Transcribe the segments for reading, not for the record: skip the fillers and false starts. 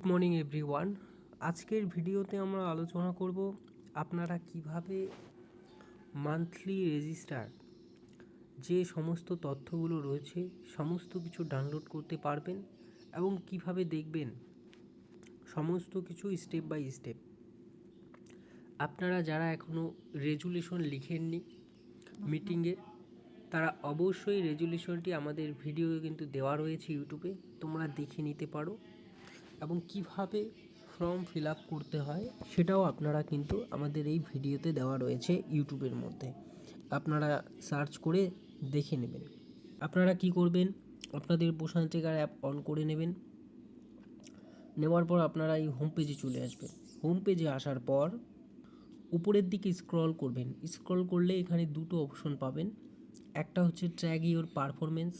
Good morning everyone. আজকের ভিডিওতে আমরা আলোচনা করব আপনারা কিভাবে মান্থলি রেজিস্টার যে সমস্ত তথ্যগুলো রয়েছে সমস্ত কিছু ডাউনলোড করতে পারবেন এবং কিভাবে দেখবেন সমস্ত কিছু স্টেপ বাই স্টেপ। আপনারা যারা এখনও রেজুলেশন লিখেননি মিটিংয়ে, তারা অবশ্যই রেজুলেশনটি আমাদের ভিডিও কিন্তু দেওয়া রয়েছে ইউটিউবে, তোমরা দেখে নিতে পারো এবং কিভাবে ফর্ম ফিল আপ করতে হয় সেটাও আপনারা কিন্তু আমাদের এই ভিডিওতে দেওয়া রয়েছে ইউটিউবের মধ্যে, আপনারা সার্চ করে দেখে নেবেন। আপনারা কি করবেন, আপনাদের পোষণ ট্রেকার অ্যাপ অন করে নেবেন। নেওয়ার পর আপনারা এই হোম পেজে চলে আসবেন। হোম পেজে আসার পর উপরের দিকে স্ক্রল করবেন। স্ক্রল করলে এখানে দুটো অপশন পাবেন, একটা হচ্ছে ট্র্যাক ইওর পারফরমেন্স,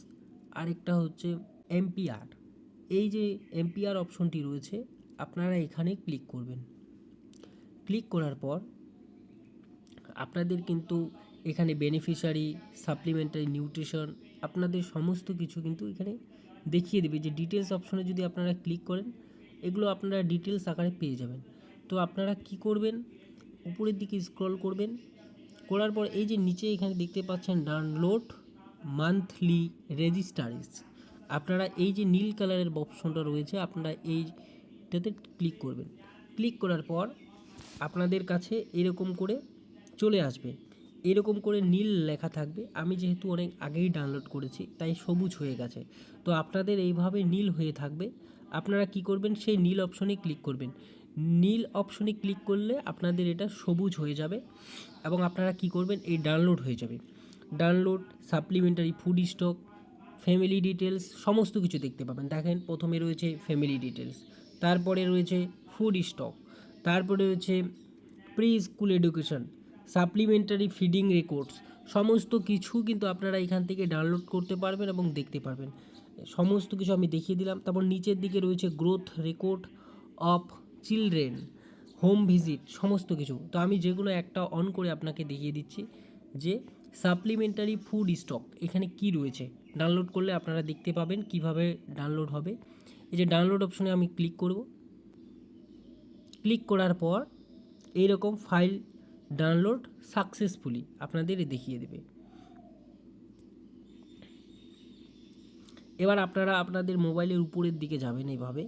আরেকটা হচ্ছে এমপিআর। এই যে এমপিআর অপশনটি রয়েছে আপনারা এখানে ক্লিক করবেন। ক্লিক করার পর আপনাদের কিন্তু এখানে বেনিফিশিয়ারি, সাপ্লিমেন্টারি নিউট্রিশন, আপনাদের সমস্ত কিছু কিন্তু এখানে দেখিয়ে দেবে। যে ডিটেলস অপশনে যদি আপনারা ক্লিক করেন এগুলো আপনারা ডিটেলস আকারে পেয়ে যাবেন। তো আপনারা কি করবেন, উপরের দিকে স্ক্রল করবেন, করার পর এই যে নিচে এখানে দেখতে পাচ্ছেন ডাউনলোড মান্থলি রেজিস্টারিজ, আপনারা এই যে নীল কালারের অপশনটা রয়েছে আপনারা এইটাতে ক্লিক করবেন। ক্লিক করার পর আপনাদের কাছে এরকম করে চলে আসবে, এরকম করে নীল লেখা থাকবে। আমি যেহেতু অনেক আগেই ডাউনলোড করেছি তাই সবুজ হয়ে গেছে, তো আপনাদের এইভাবে নীল হয়ে থাকবে। আপনারা কি করবেন, সেই নীল অপশনে ক্লিক করবেন। নীল অপশনে ক্লিক করলে আপনাদের এটা সবুজ হয়ে যাবে এবং আপনারা কি করবেন, এই ডাউনলোড হয়ে যাবে। Download, supplementary food stock, family details সমস্ত কিছু দেখতে পাবেন। দেখেন প্রথমে রয়েছে ফ্যামিলি ডিটেলস, তারপরে রয়েছে ফুড স্টক, তারপরে রয়েছে pre school education, supplementary feeding records, সমস্ত কিছু কিন্তু আপনারা এখান থেকে ডাউনলোড করতে পারবেন এবং দেখতে পারবেন। সমস্ত কিছু আমি দেখিয়ে দিলাম। তারপর নিচের দিকে রয়েছে growth record of children, home visit, সমস্ত কিছু। তো আমি যেগুলো একটা অন করে আপনাকে দেখিয়ে দিচ্ছি যে সাপ্লিমেন্টারি ফুড স্টক এখানে কি রয়েছে। ডাউনলোড করলে আপনারা দেখতে পাবেন কিভাবে ডাউনলোড হবে। এই যে ডাউনলোড অপশনে আমি ক্লিক করব। ক্লিক করার পর এইরকম ফাইল ডাউনলোড সাকসেসফুলি আপনাদের দেখিয়ে দেবে। এবার আপনারা আপনাদের মোবাইলের উপরের দিকে যাবেন। এইভাবে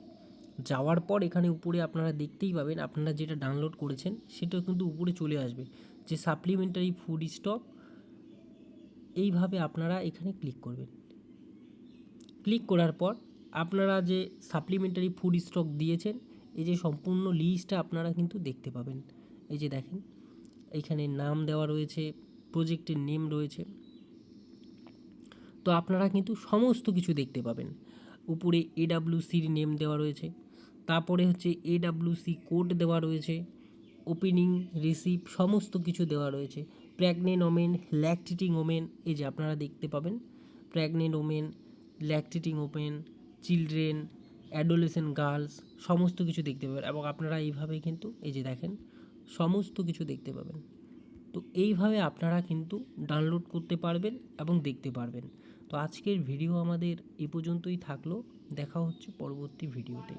যাওয়ার পর এখানে উপরে আপনারা দেখতেই পাবেন আপনারা যেটা ডাউনলোড করেছেন সেটা কিন্তু উপরে চলে আসবে, যে সাপ্লিমেন্টারি ফুড স্টক। এইভাবে আপনারা এখানে ক্লিক করবেন। ক্লিক করার পর আপনারা যে সাপ্লিমেন্টারি ফুড স্টক দিয়েছেন এই যে সম্পূর্ণ লিস্টটা আপনারা কিন্তু দেখতে পাবেন। এই যে দেখেন এইখানে নাম দেওয়া রয়েছে, প্রজেক্টের নেম রয়েছে, তো আপনারা কিন্তু সমস্ত কিছু দেখতে পাবেন। উপরে এডাব্লিউসির নেম দেওয়া রয়েছে, তারপরে হচ্ছে এডাব্লিউসি কোড দেওয়া রয়েছে, ওপেনিং রিসিভ সমস্ত কিছু দেওয়া রয়েছে। প্রেগনেন্ট ওমেন, ল্যাকটেটিং ওমেন, এই যে আপনারা দেখতে পাবেন pregnant women, lactating women, children, adolescent girls, সমস্ত কিছু দেখতে পাবেন এবং আপনারা এইভাবে কিন্তু এই যে দেখেন সমস্ত কিছু দেখতে পাবেন। তো এইভাবে আপনারা কিন্তু ডাউনলোড করতে পারবেন এবং দেখতে পারবেন। তো আজকের ভিডিও আমাদের এই পর্যন্তই থাকলো, দেখা হচ্ছে পরবর্তী ভিডিওতে।